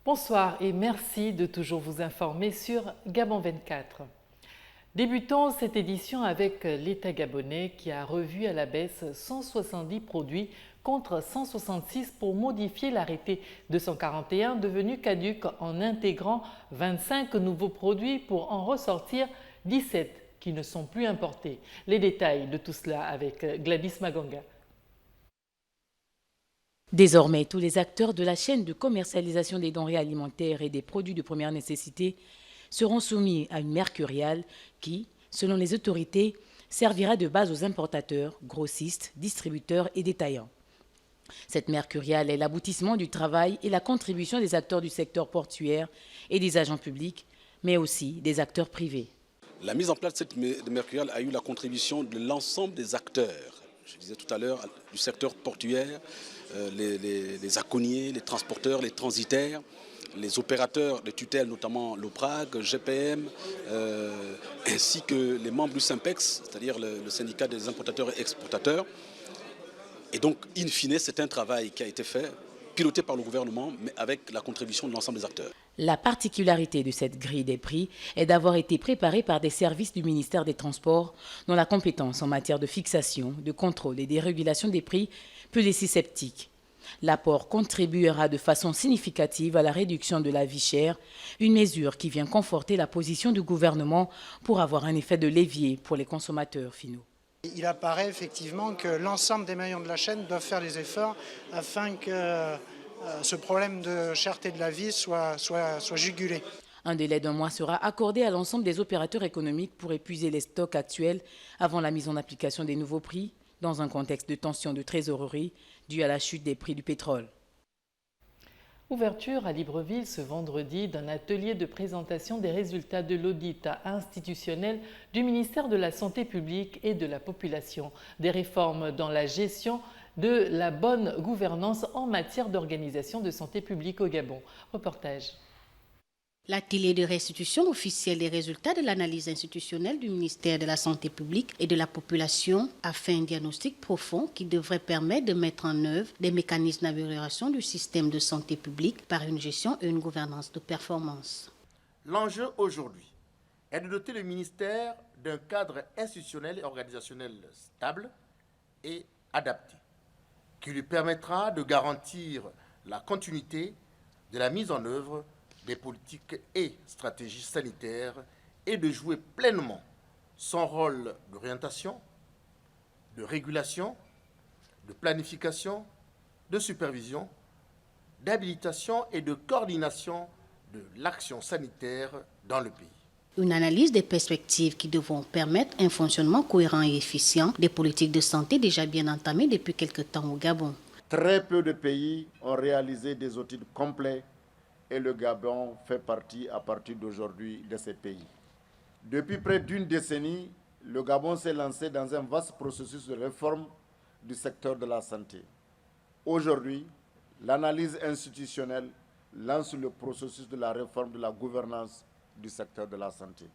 Bonsoir et merci de toujours vous informer sur Gabon 24. Débutons cette édition avec l'État gabonais qui a revu à la baisse 170 produits contre 166 pour modifier l'arrêté 241 devenu caduc en intégrant 25 nouveaux produits pour en ressortir 17 qui ne sont plus importés. Les détails de tout cela avec Gladys Maganga. Désormais, tous les acteurs de la chaîne de commercialisation des denrées alimentaires et des produits de première nécessité seront soumis à une mercuriale qui, selon les autorités, servira de base aux importateurs, grossistes, distributeurs et détaillants. Cette mercuriale est l'aboutissement du travail et la contribution des acteurs du secteur portuaire et des agents publics, mais aussi des acteurs privés. La mise en place de cette mercuriale a eu la contribution de l'ensemble des acteurs. Je disais tout à l'heure, du secteur portuaire, les aconniers, les transporteurs, les transitaires, les opérateurs de tutelle, notamment l'OPRAG, GPM, ainsi que les membres du SYMPEX, c'est-à-dire le syndicat des importateurs et exportateurs. Et donc, in fine, c'est un travail qui a été fait, piloté par le gouvernement, mais avec la contribution de l'ensemble des acteurs. La particularité de cette grille des prix est d'avoir été préparée par des services du ministère des Transports dont la compétence en matière de fixation, de contrôle et de régulation des prix peut laisser sceptique. L'apport contribuera de façon significative à la réduction de la vie chère, une mesure qui vient conforter la position du gouvernement pour avoir un effet de levier pour les consommateurs finaux. Il apparaît effectivement que l'ensemble des maillons de la chaîne doivent faire des efforts afin que ce problème de cherté de la vie soit jugulé. Un délai d'1 mois sera accordé à l'ensemble des opérateurs économiques pour épuiser les stocks actuels avant la mise en application des nouveaux prix, dans un contexte de tension de trésorerie due à la chute des prix du pétrole. Ouverture à Libreville ce vendredi d'un atelier de présentation des résultats de l'audit institutionnel du ministère de la Santé publique et de la Population, des réformes dans la gestion de la bonne gouvernance en matière d'organisation de santé publique au Gabon. Reportage. L'atelier de restitution officielle des résultats de l'analyse institutionnelle du ministère de la Santé publique et de la Population a fait un diagnostic profond qui devrait permettre de mettre en œuvre des mécanismes d'amélioration du système de santé publique par une gestion et une gouvernance de performance. L'enjeu aujourd'hui est de doter le ministère d'un cadre institutionnel et organisationnel stable et adapté, qui lui permettra de garantir la continuité de la mise en œuvre des politiques et stratégies sanitaires et de jouer pleinement son rôle d'orientation, de régulation, de planification, de supervision, d'habilitation et de coordination de l'action sanitaire dans le pays. Une analyse des perspectives qui devront permettre un fonctionnement cohérent et efficient des politiques de santé déjà bien entamées depuis quelque temps au Gabon. Très peu de pays ont réalisé des audits complets et le Gabon fait partie à partir d'aujourd'hui de ces pays. Depuis près d'une décennie, le Gabon s'est lancé dans un vaste processus de réforme du secteur de la santé. Aujourd'hui, l'analyse institutionnelle lance le processus de la réforme de la gouvernance du secteur de la santé.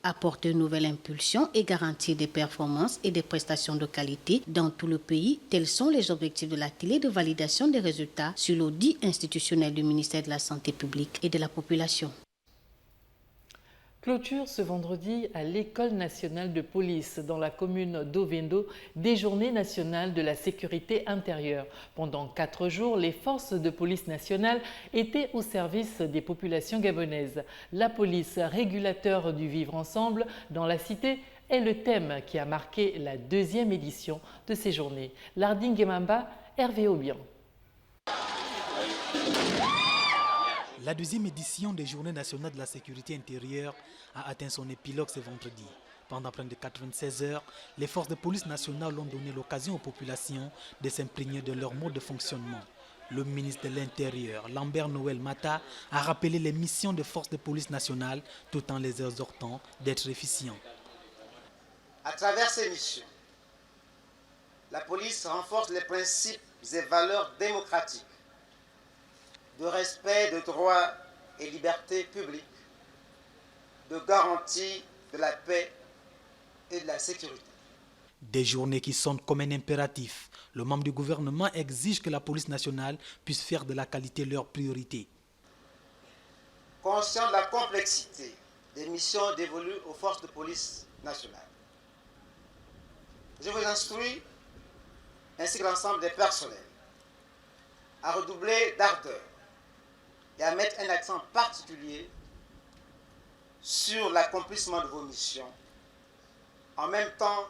Apporter une nouvelle impulsion et garantir des performances et des prestations de qualité dans tout le pays, tels sont les objectifs de l'atelier de validation des résultats sur l'audit institutionnel du ministère de la Santé publique et de la Population. Clôture ce vendredi à l'École nationale de police dans la commune d'Ovendo des Journées nationales de la sécurité intérieure. Pendant 4 jours, les forces de police nationale étaient au service des populations gabonaises. La police régulateur du vivre ensemble dans la cité est le thème qui a marqué la 2e édition de ces journées. Larding Gemamba, Hervé Aubian. La 2e édition des Journées nationales de la sécurité intérieure a atteint son épilogue ce vendredi. Pendant près de 96 heures, les forces de police nationales ont donné l'occasion aux populations de s'imprégner de leur mode de fonctionnement. Le ministre de l'Intérieur, Lambert Noël Mata, a rappelé les missions des forces de police nationales tout en les exhortant d'être efficients. À travers ces missions, la police renforce les principes et valeurs démocratiques de respect de droits et libertés publiques, de garantie de la paix et de la sécurité. Des journées qui sonnent comme un impératif. Le membre du gouvernement exige que la police nationale puisse faire de la qualité leur priorité. conscient de la complexité des missions dévolues aux forces de police nationales. Je vous instruis, ainsi que l'ensemble des personnels, à redoubler d'ardeur et à mettre un accent particulier sur l'accomplissement de vos missions, en même temps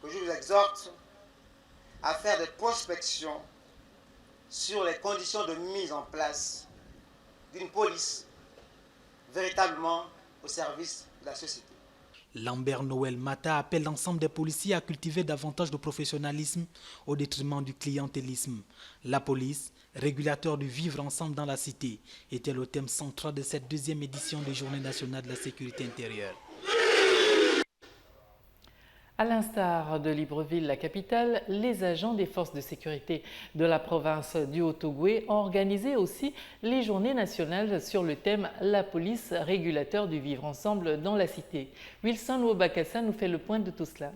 que je vous exhorte à faire des prospections sur les conditions de mise en place d'une police véritablement au service de la société. Lambert Noël Mata appelle l'ensemble des policiers à cultiver davantage de professionnalisme au détriment du clientélisme. La police, régulateur du vivre ensemble dans la cité, était le thème central de cette deuxième édition des Journées nationales de la sécurité intérieure. À l'instar de Libreville, la capitale, les agents des forces de sécurité de la province du Haut-Ogooué ont organisé aussi les journées nationales sur le thème « La police, régulateur du vivre ensemble dans la cité ». Wilson Wobakassa nous fait le point de tout cela.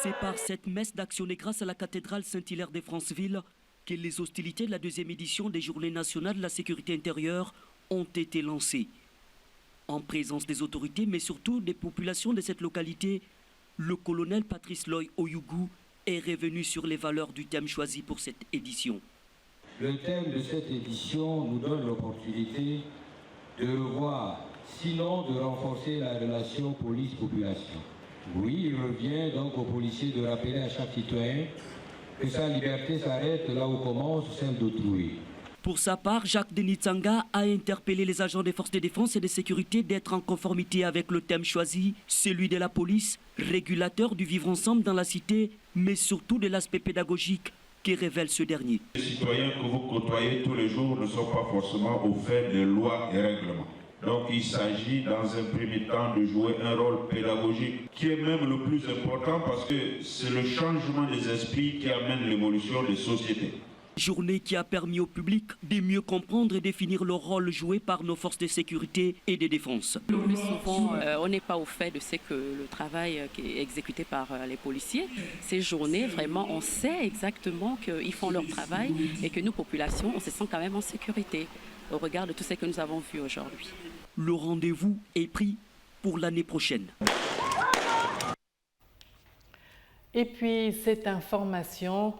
C'est par cette messe d'action et grâce à la cathédrale Saint-Hilaire de Franceville que les hostilités de la deuxième édition des Journées nationales de la sécurité intérieure ont été lancées. En présence des autorités, mais surtout des populations de cette localité, le colonel Patrice Loy Oyougou est revenu sur les valeurs du thème choisi pour cette édition. Le thème de cette édition nous donne l'opportunité de revoir, sinon de renforcer la relation police-population. Oui, il revient donc aux policiers de rappeler à chaque citoyen que sa liberté s'arrête là où commence celle d'autrui. Pour sa part, Jacques Denis Tsanga a interpellé les agents des forces de défense et de sécurité d'être en conformité avec le thème choisi, celui de la police, régulateur du vivre ensemble dans la cité, mais surtout de l'aspect pédagogique qui révèle ce dernier. Les citoyens que vous côtoyez tous les jours ne sont pas forcément au fait des lois et règlements. Donc il s'agit dans un premier temps de jouer un rôle pédagogique qui est même le plus important parce que c'est le changement des esprits qui amène l'évolution des sociétés. Journée qui a permis au public de mieux comprendre et définir le rôle joué par nos forces de sécurité et de défense. Le plus souvent, on n'est pas au fait de ce que le travail qui est exécuté par les policiers. Ces journées, vraiment, on sait exactement qu'ils font leur travail et que nous, populations, on se sent quand même en sécurité au regard de tout ce que nous avons vu aujourd'hui. Le rendez-vous est pris pour l'année prochaine. Et puis, cette information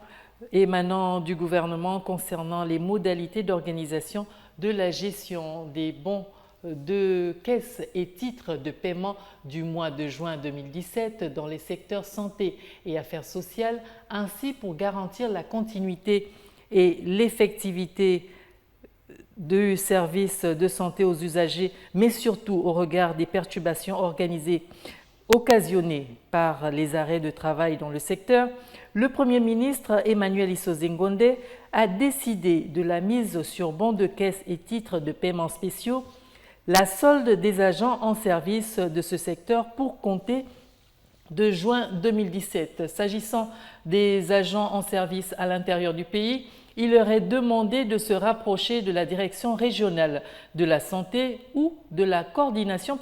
émanant du gouvernement concernant les modalités d'organisation de la gestion des bons de caisse et titres de paiement du mois de juin 2017 dans les secteurs santé et affaires sociales, ainsi pour garantir la continuité et l'effectivité du service de santé aux usagers, mais surtout au regard des perturbations occasionnées par les arrêts de travail dans le secteur, le Premier ministre Emmanuel Isoze Ngonde a décidé de la mise sur bons de caisse et titres de paiement spéciaux, la solde des agents en service de ce secteur pour compter de juin 2017. S'agissant des agents en service à l'intérieur du pays, il leur est demandé de se rapprocher de la direction régionale de la santé ou de la coordination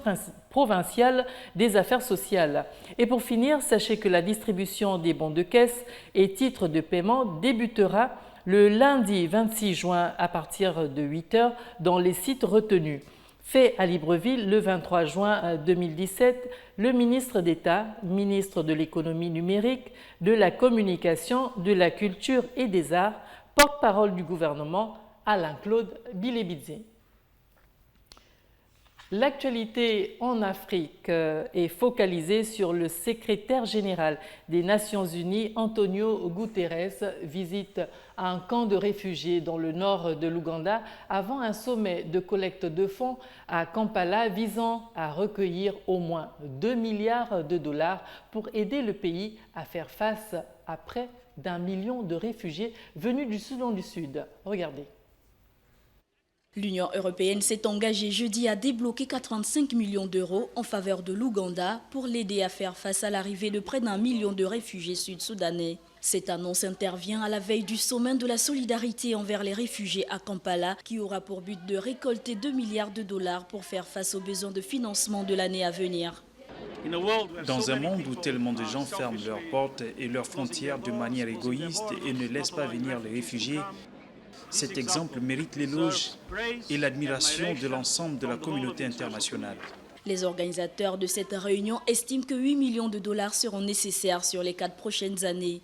provinciale des affaires sociales. Et pour finir, sachez que la distribution des bons de caisse et titres de paiement débutera le lundi 26 juin à partir de 8 h dans les sites retenus. Fait à Libreville le 23 juin 2017, le ministre d'État, ministre de l'économie numérique, de la communication, de la culture et des arts, porte-parole du gouvernement, Alain-Claude Bilebidze. L'actualité en Afrique est focalisée sur le secrétaire général des Nations Unies, Antonio Guterres, visite un camp de réfugiés dans le nord de l'Ouganda avant un sommet de collecte de fonds à Kampala visant à recueillir au moins 2 milliards de dollars pour aider le pays à faire face à près d'1 million de réfugiés venus du Soudan du Sud. Regardez. L'Union européenne s'est engagée jeudi à débloquer 85 millions d'euros en faveur de l'Ouganda pour l'aider à faire face à l'arrivée de près d'1 million de réfugiés sud-soudanais. Cette annonce intervient à la veille du sommet de la solidarité envers les réfugiés à Kampala qui aura pour but de récolter 2 milliards de dollars pour faire face aux besoins de financement de l'année à venir. Dans un monde où tellement de gens ferment leurs portes et leurs frontières de manière égoïste et ne laissent pas venir les réfugiés, Cet exemple mérite l'éloge et l'admiration de l'ensemble de la communauté internationale. Les organisateurs de cette réunion estiment que 8 millions de dollars seront nécessaires sur les 4 prochaines années.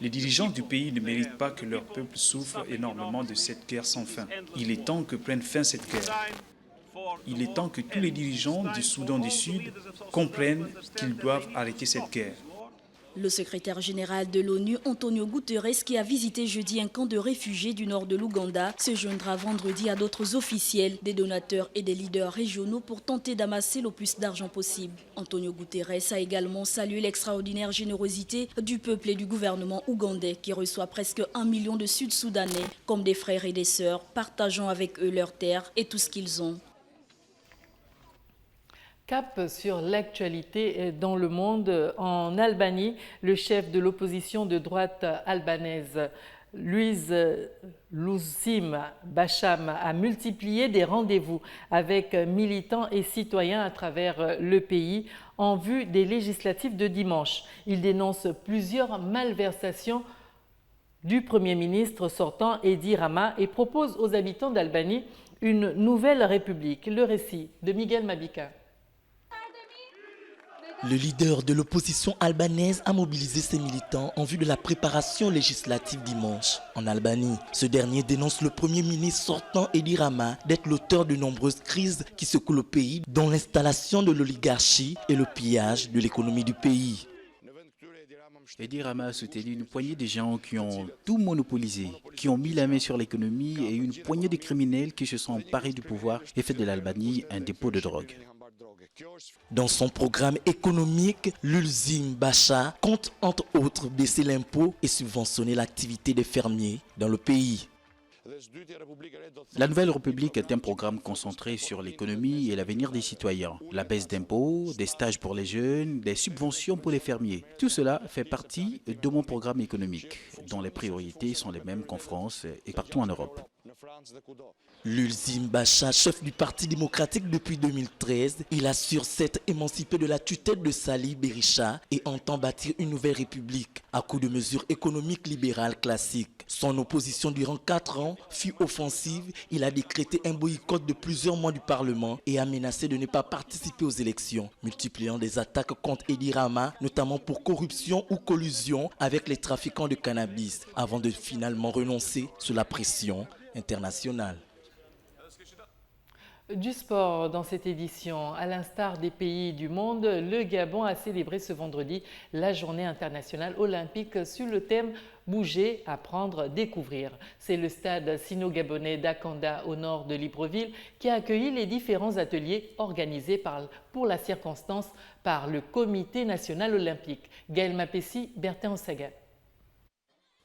Les dirigeants du pays ne méritent pas que leur peuple souffre énormément de cette guerre sans fin. Il est temps que prenne fin cette guerre. Il est temps que tous les dirigeants du Soudan du Sud comprennent qu'ils doivent arrêter cette guerre. Le secrétaire général de l'ONU, Antonio Guterres, qui a visité jeudi un camp de réfugiés du nord de l'Ouganda, se joindra vendredi à d'autres officiels, des donateurs et des leaders régionaux pour tenter d'amasser le plus d'argent possible. Antonio Guterres a également salué l'extraordinaire générosité du peuple et du gouvernement ougandais qui reçoit presque 1 million de Sud-Soudanais comme des frères et des sœurs, partageant avec eux leurs terres et tout ce qu'ils ont. Cap sur l'actualité dans le monde. En Albanie, le chef de l'opposition de droite albanaise, Lulzim Basham, a multiplié des rendez-vous avec militants et citoyens à travers le pays en vue des législatives de dimanche. Il dénonce plusieurs malversations du Premier ministre sortant Edi Rama et propose aux habitants d'Albanie une nouvelle république. Le récit de Miguel Mabika. Le leader de l'opposition albanaise a mobilisé ses militants en vue de la préparation législative dimanche. En Albanie, ce dernier dénonce le Premier ministre sortant Edi Rama d'être l'auteur de nombreuses crises qui secouent le pays, dont l'installation de l'oligarchie et le pillage de l'économie du pays. Edi Rama a soutenu une poignée de gens qui ont tout monopolisé, qui ont mis la main sur l'économie et une poignée de criminels qui se sont emparés du pouvoir et fait de l'Albanie un dépôt de drogue. Dans son programme économique, Lulzim Basham compte entre autres baisser l'impôt et subventionner l'activité des fermiers dans le pays. La Nouvelle République est un programme concentré sur l'économie et l'avenir des citoyens. La baisse d'impôts, des stages pour les jeunes, des subventions pour les fermiers. Tout cela fait partie de mon programme économique, dont les priorités sont les mêmes qu'en France et partout en Europe. Lulzim Basham, chef du Parti démocratique depuis 2013, il assure s'être émancipé de la tutelle de Salih Berisha et entend bâtir une nouvelle république à coup de mesures économiques libérales classiques. Son opposition durant 4 ans fut offensive. Il a décrété un boycott de plusieurs mois du Parlement et a menacé de ne pas participer aux élections, multipliant des attaques contre Edi Rama, notamment pour corruption ou collusion avec les trafiquants de cannabis, avant de finalement renoncer sous la pression internationale. Du sport dans cette édition. À l'instar des pays du monde, le Gabon a célébré ce vendredi la journée internationale olympique sur le thème « Bouger, apprendre, découvrir ». C'est le stade sino-gabonais d'Akanda au nord de Libreville qui a accueilli les différents ateliers organisés pour la circonstance par le Comité national olympique. Gaël Mapessi, Bertin Osaga.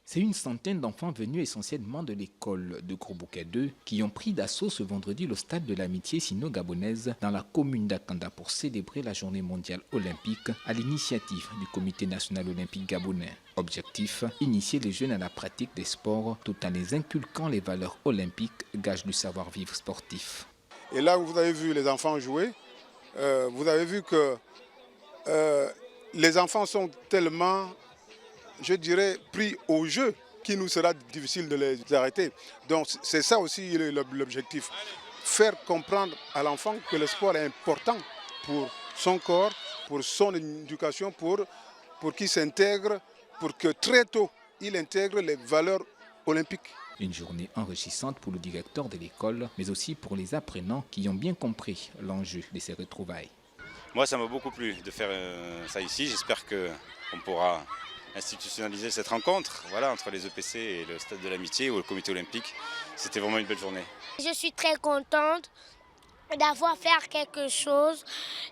C'est une centaine d'enfants venus essentiellement de l'école de Gros-Bouquet 2 qui ont pris d'assaut ce vendredi le stade de l'amitié sino-gabonaise dans la commune d'Akanda pour célébrer la journée mondiale olympique à l'initiative du Comité national olympique gabonais. Objectif, initier les jeunes à la pratique des sports tout en les inculquant les valeurs olympiques, gage du savoir-vivre sportif. Et là où vous avez vu les enfants jouer, vous avez vu que les enfants sont tellement, je dirais, pris au jeu qu'il nous sera difficile de les arrêter. Donc c'est ça aussi l'objectif. Faire comprendre à l'enfant que le sport est important pour son corps, pour son éducation, pour qu'il s'intègre, pour que très tôt il intègre les valeurs olympiques. Une journée enrichissante pour le directeur de l'école, mais aussi pour les apprenants qui ont bien compris l'enjeu de ces retrouvailles. Moi, ça m'a beaucoup plu de faire ça ici. J'espère qu'on pourra institutionnaliser cette rencontre entre les EPC et le Stade de l'Amitié ou le Comité olympique. C'était vraiment une belle journée. Je suis très contente d'avoir fait quelque chose,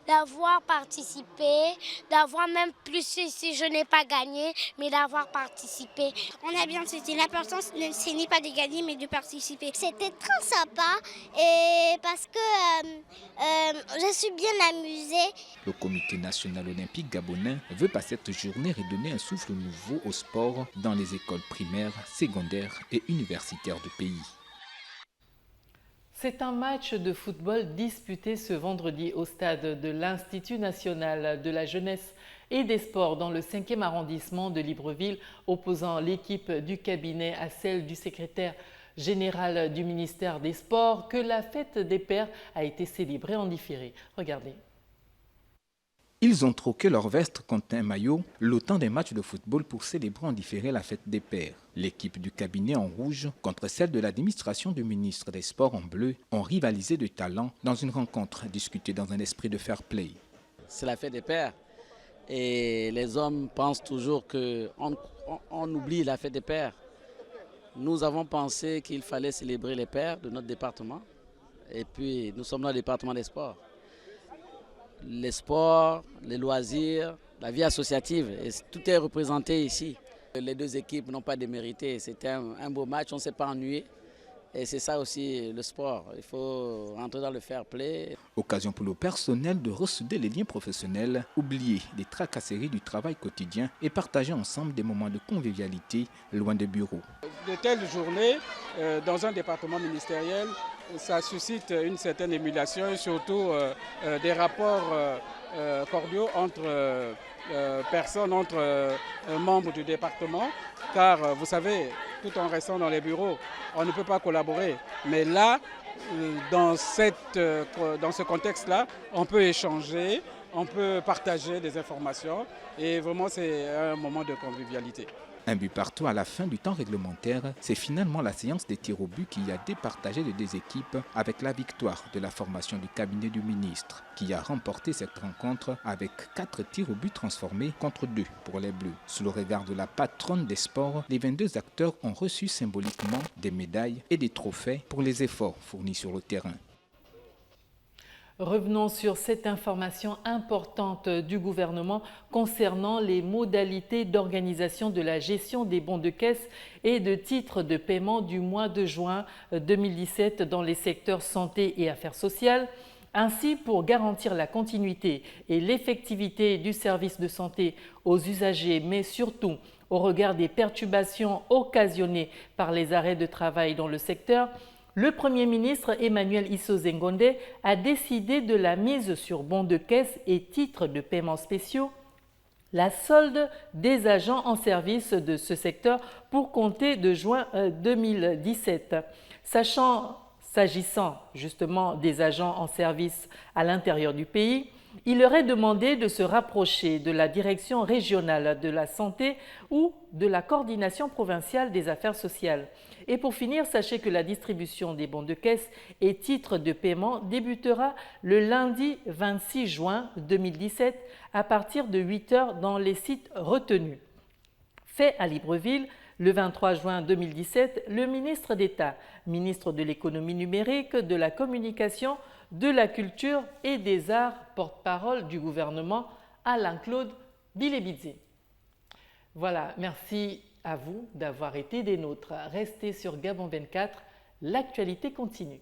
d'avoir participé, d'avoir même plus si je n'ai pas gagné, mais d'avoir participé. On a bien saisi l'importance, ce n'est pas de gagner, mais de participer. C'était très sympa et parce que je suis bien amusée. Le Comité national olympique gabonais veut par cette journée redonner un souffle nouveau au sport dans les écoles primaires, secondaires et universitaires du pays. C'est un match de football disputé ce vendredi au stade de l'Institut national de la jeunesse et des Sports dans le 5e arrondissement de Libreville, opposant l'équipe du cabinet à celle du secrétaire général du ministère des Sports, que la fête des pères a été célébrée en différé. Regardez. Ils ont troqué leur veste contre un maillot, le temps des matchs de football pour célébrer en différé la fête des pères. L'équipe du cabinet en rouge contre celle de l'administration du ministre des Sports en bleu ont rivalisé de talent dans une rencontre discutée dans un esprit de fair play. C'est la fête des pères et les hommes pensent toujours qu'on oublie la fête des pères. Nous avons pensé qu'il fallait célébrer les pères de notre département et puis nous sommes dans le département des sports. Les sports, les loisirs, la vie associative, et tout est représenté ici. Les deux équipes n'ont pas démérité, c'était un beau match, on ne s'est pas ennuyé. Et c'est ça aussi le sport, il faut rentrer dans le fair play. Occasion pour le personnel de ressouder les liens professionnels, oublier les tracasseries du travail quotidien et partager ensemble des moments de convivialité loin des bureaux. De telles journées dans un département ministériel, ça suscite une certaine émulation et surtout des rapports cordiaux entre personnes, entre membres du département, car vous savez, tout en restant dans les bureaux, on ne peut pas collaborer. Mais là, dans ce contexte-là, on peut échanger, on peut partager des informations et vraiment c'est un moment de convivialité. Un but partout à la fin du temps réglementaire, c'est finalement la séance des tirs au but qui a départagé les deux équipes avec la victoire de la formation du cabinet du ministre, qui a remporté cette rencontre avec 4 tirs au but transformés contre 2 pour les Bleus. Sous le regard de la patronne des sports, les 22 acteurs ont reçu symboliquement des médailles et des trophées pour les efforts fournis sur le terrain. Revenons sur cette information importante du gouvernement concernant les modalités d'organisation de la gestion des bons de caisse et de titres de paiement du mois de juin 2017 dans les secteurs santé et affaires sociales. Ainsi, pour garantir la continuité et l'effectivité du service de santé aux usagers, mais surtout au regard des perturbations occasionnées par les arrêts de travail dans le secteur, le Premier ministre Emmanuel Issoze Ngonde a décidé de la mise sur bons de caisse et titres de paiement spéciaux, la solde des agents en service de ce secteur pour compter de juin 2017. S'agissant justement des agents en service à l'intérieur du pays, il leur est demandé de se rapprocher de la direction régionale de la santé ou de la coordination provinciale des affaires sociales. Et pour finir, sachez que la distribution des bons de caisse et titres de paiement débutera le lundi 26 juin 2017 à partir de 8 h dans les sites retenus. Fait à Libreville, le 23 juin 2017, le ministre d'État, ministre de l'économie numérique, de la communication, de la culture et des arts, porte-parole du gouvernement, Alain-Claude Bilebidze. Voilà, merci à vous d'avoir été des nôtres. Restez sur Gabon 24, l'actualité continue.